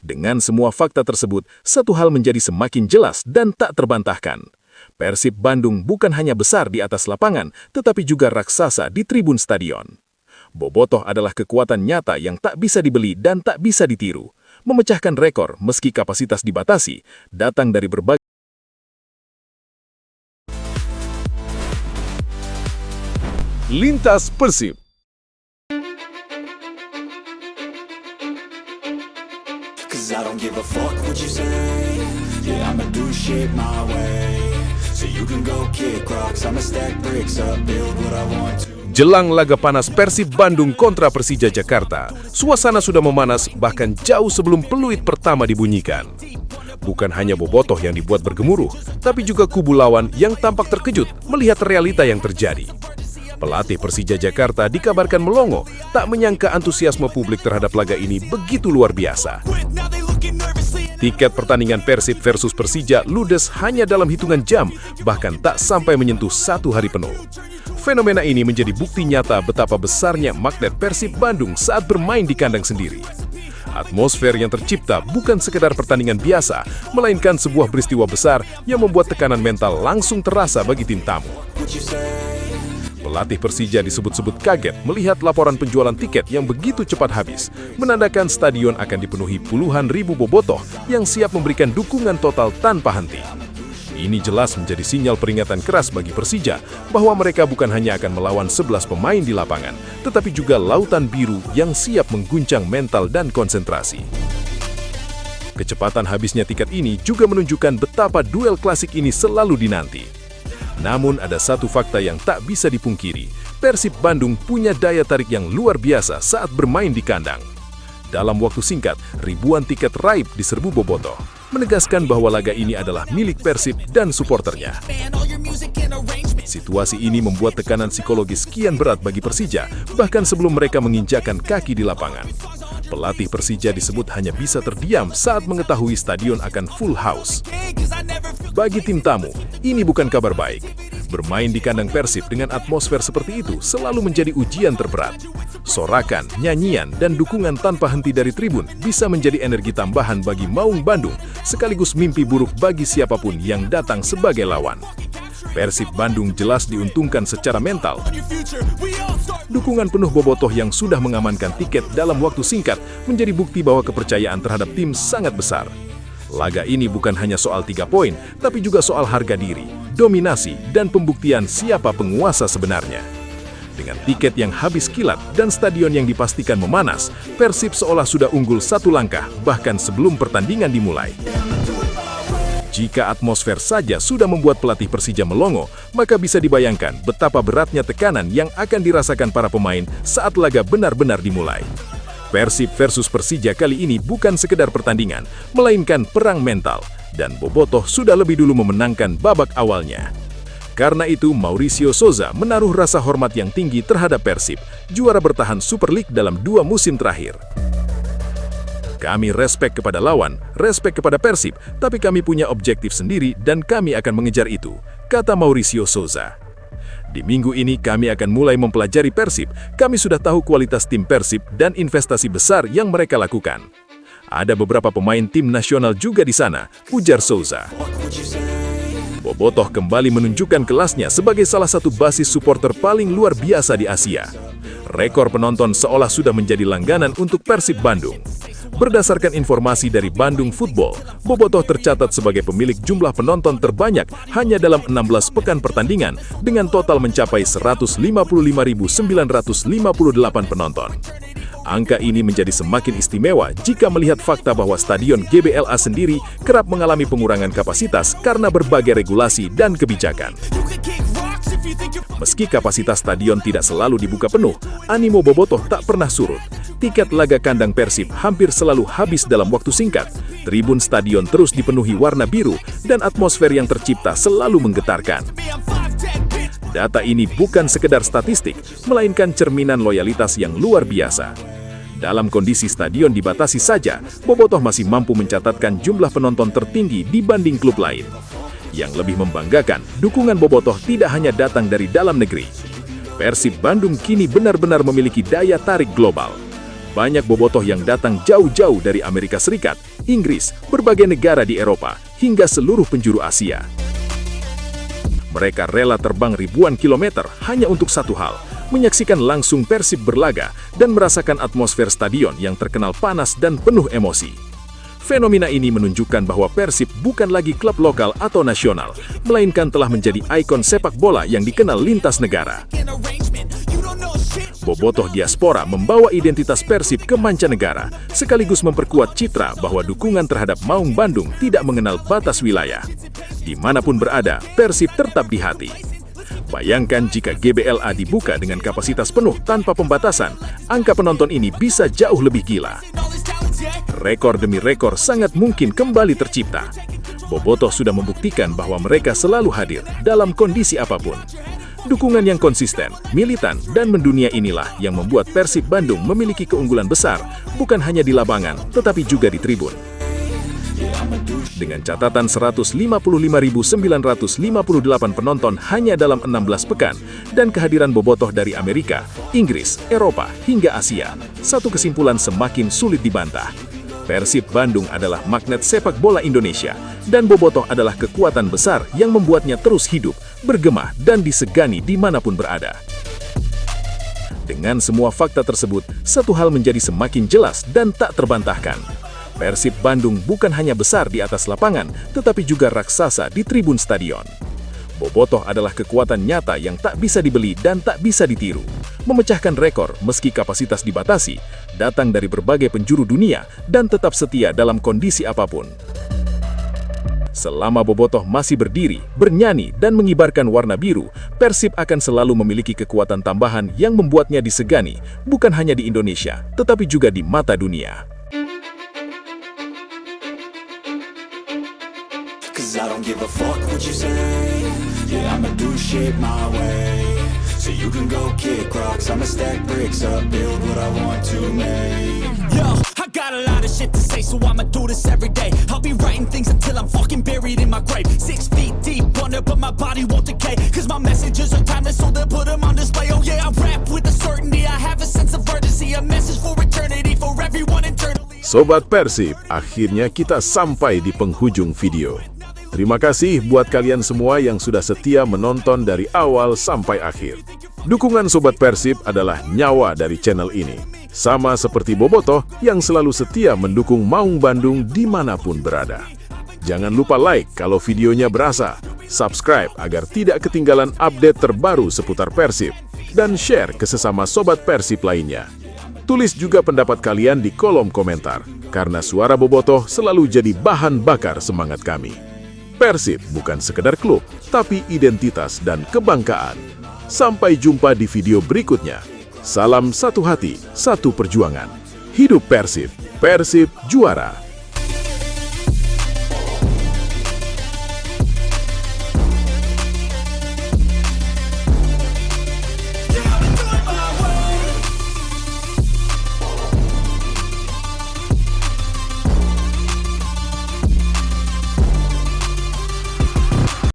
Dengan semua fakta tersebut, satu hal menjadi semakin jelas dan tak terbantahkan. Persib Bandung bukan hanya besar di atas lapangan, tetapi juga raksasa di tribun stadion. Bobotoh adalah kekuatan nyata yang tak bisa dibeli dan tak bisa ditiru. Memecahkan rekor meski kapasitas dibatasi, datang dari berbagai Lintas Persib. I don't give a fuck what you say. Yeah, I'ma do shit my way. So you can go kick rocks, I'ma stack bricks up, build what I want to. Jelang laga panas Persib Bandung kontra Persija Jakarta, suasana sudah memanas bahkan jauh sebelum peluit pertama dibunyikan. Bukan hanya Bobotoh yang dibuat bergemuruh, tapi juga kubu lawan yang tampak terkejut melihat realita yang terjadi. Pelatih Persija Jakarta dikabarkan melongo, tak menyangka antusiasme publik terhadap laga ini begitu luar biasa. Tiket pertandingan Persib versus Persija ludes hanya dalam hitungan jam, bahkan tak sampai menyentuh 1 hari penuh. Fenomena ini menjadi bukti nyata betapa besarnya magnet Persib Bandung saat bermain di kandang sendiri. Atmosfer yang tercipta bukan sekedar pertandingan biasa, melainkan sebuah peristiwa besar yang membuat tekanan mental langsung terasa bagi tim tamu. Pelatih Persija disebut-sebut kaget melihat laporan penjualan tiket yang begitu cepat habis, menandakan stadion akan dipenuhi puluhan ribu bobotoh yang siap memberikan dukungan total tanpa henti. Ini jelas menjadi sinyal peringatan keras bagi Persija bahwa mereka bukan hanya akan melawan 11 pemain di lapangan, tetapi juga lautan biru yang siap mengguncang mental dan konsentrasi. Kecepatan habisnya tiket ini juga menunjukkan betapa duel klasik ini selalu dinanti. Namun ada satu fakta yang tak bisa dipungkiri, Persib Bandung punya daya tarik yang luar biasa saat bermain di kandang. Dalam waktu singkat, ribuan tiket raib diserbu bobotoh, menegaskan bahwa laga ini adalah milik Persib dan suporternya. Situasi ini membuat tekanan psikologis kian berat bagi Persija, bahkan sebelum mereka menginjakan kaki di lapangan. Pelatih Persija disebut hanya bisa terdiam saat mengetahui stadion akan full house. Bagi tim tamu, ini bukan kabar baik. Bermain di kandang Persib dengan atmosfer seperti itu selalu menjadi ujian terberat. Sorakan, nyanyian, dan dukungan tanpa henti dari tribun bisa menjadi energi tambahan bagi Maung Bandung, sekaligus mimpi buruk bagi siapapun yang datang sebagai lawan. Persib Bandung jelas diuntungkan secara mental. Dukungan penuh bobotoh yang sudah mengamankan tiket dalam waktu singkat menjadi bukti bahwa kepercayaan terhadap tim sangat besar. Laga ini bukan hanya soal 3 poin, tapi juga soal harga diri, dominasi, dan pembuktian siapa penguasa sebenarnya. Dengan tiket yang habis kilat dan stadion yang dipastikan memanas, Persib seolah sudah unggul 1 langkah bahkan sebelum pertandingan dimulai. Jika atmosfer saja sudah membuat pelatih Persija melongo, maka bisa dibayangkan betapa beratnya tekanan yang akan dirasakan para pemain saat laga benar-benar dimulai. Persib versus Persija kali ini bukan sekedar pertandingan, melainkan perang mental, dan bobotoh sudah lebih dulu memenangkan babak awalnya. Karena itu, Mauricio Souza menaruh rasa hormat yang tinggi terhadap Persib, juara bertahan Super League dalam 2 musim terakhir. Kami respek kepada lawan, respek kepada Persib, tapi kami punya objektif sendiri dan kami akan mengejar itu, kata Mauricio Souza. Di minggu ini kami akan mulai mempelajari Persib, kami sudah tahu kualitas tim Persib dan investasi besar yang mereka lakukan. Ada beberapa pemain tim nasional juga di sana, ujar Souza. Bobotoh kembali menunjukkan kelasnya sebagai salah satu basis supporter paling luar biasa di Asia. Rekor penonton seolah sudah menjadi langganan untuk Persib Bandung. Berdasarkan informasi dari Bandung Football, Bobotoh tercatat sebagai pemilik jumlah penonton terbanyak hanya dalam 16 pekan pertandingan dengan total mencapai 155.958 penonton. Angka ini menjadi semakin istimewa jika melihat fakta bahwa stadion GBLA sendiri kerap mengalami pengurangan kapasitas karena berbagai regulasi dan kebijakan. Meski kapasitas stadion tidak selalu dibuka penuh, animo bobotoh tak pernah surut. Tiket laga kandang Persib hampir selalu habis dalam waktu singkat. Tribun stadion terus dipenuhi warna biru dan atmosfer yang tercipta selalu menggetarkan. Data ini bukan sekedar statistik, melainkan cerminan loyalitas yang luar biasa. Dalam kondisi stadion dibatasi saja, bobotoh masih mampu mencatatkan jumlah penonton tertinggi dibanding klub lain. Yang lebih membanggakan, dukungan bobotoh tidak hanya datang dari dalam negeri. Persib Bandung kini benar-benar memiliki daya tarik global. Banyak bobotoh yang datang jauh-jauh dari Amerika Serikat, Inggris, berbagai negara di Eropa, hingga seluruh penjuru Asia. Mereka rela terbang ribuan kilometer hanya untuk satu hal, menyaksikan langsung Persib berlaga dan merasakan atmosfer stadion yang terkenal panas dan penuh emosi. Fenomena ini menunjukkan bahwa Persib bukan lagi klub lokal atau nasional, melainkan telah menjadi ikon sepak bola yang dikenal lintas negara. Bobotoh diaspora membawa identitas Persib ke mancanegara, sekaligus memperkuat citra bahwa dukungan terhadap Maung Bandung tidak mengenal batas wilayah. Dimanapun berada, Persib tetap di hati. Bayangkan jika GBLA dibuka dengan kapasitas penuh tanpa pembatasan, angka penonton ini bisa jauh lebih gila. Rekor demi rekor sangat mungkin kembali tercipta. Bobotoh sudah membuktikan bahwa mereka selalu hadir dalam kondisi apapun. Dukungan yang konsisten, militan, dan mendunia inilah yang membuat Persib Bandung memiliki keunggulan besar, bukan hanya di lapangan, tetapi juga di tribun. Dengan catatan 155.958 penonton hanya dalam 16 pekan, dan kehadiran bobotoh dari Amerika, Inggris, Eropa, hingga Asia, satu kesimpulan semakin sulit dibantah. Persib Bandung adalah magnet sepak bola Indonesia, dan bobotoh adalah kekuatan besar yang membuatnya terus hidup, bergema, dan disegani dimanapun berada. Dengan semua fakta tersebut, satu hal menjadi semakin jelas dan tak terbantahkan. Persib Bandung bukan hanya besar di atas lapangan, tetapi juga raksasa di tribun stadion. Bobotoh adalah kekuatan nyata yang tak bisa dibeli dan tak bisa ditiru. Memecahkan rekor meski kapasitas dibatasi, datang dari berbagai penjuru dunia, dan tetap setia dalam kondisi apapun. Selama bobotoh masih berdiri, bernyanyi, dan mengibarkan warna biru, Persib akan selalu memiliki kekuatan tambahan yang membuatnya disegani, bukan hanya di Indonesia, tetapi juga di mata dunia. Cause I don't give a fuck what you say. Yeah, I'ma do shit my way. So you can go kick rocks, I'ma stack bricks up, build what I want to make. Yo, I got a lot of shit to say, so I'ma do this every day. I'll be writing things until I'm fucking buried in my grave. 6 feet deep under, but my body won't decay. Cause my messages are timeless, so they'll put them on display. Oh yeah, I rap with a certainty, I have a sense of urgency. A message for eternity, for everyone internally. Sobat Persib, akhirnya kita sampai di penghujung video. Terima kasih buat kalian semua yang sudah setia menonton dari awal sampai akhir. Dukungan Sobat Persib adalah nyawa dari channel ini. Sama seperti bobotoh yang selalu setia mendukung Maung Bandung dimanapun berada. Jangan lupa like kalau videonya berasa, subscribe agar tidak ketinggalan update terbaru seputar Persib, dan share ke sesama Sobat Persib lainnya. Tulis juga pendapat kalian di kolom komentar, karena suara bobotoh selalu jadi bahan bakar semangat kami. Persib bukan sekedar klub, tapi identitas dan kebanggaan. Sampai jumpa di video berikutnya. Salam satu hati, satu perjuangan. Hidup Persib, Persib juara.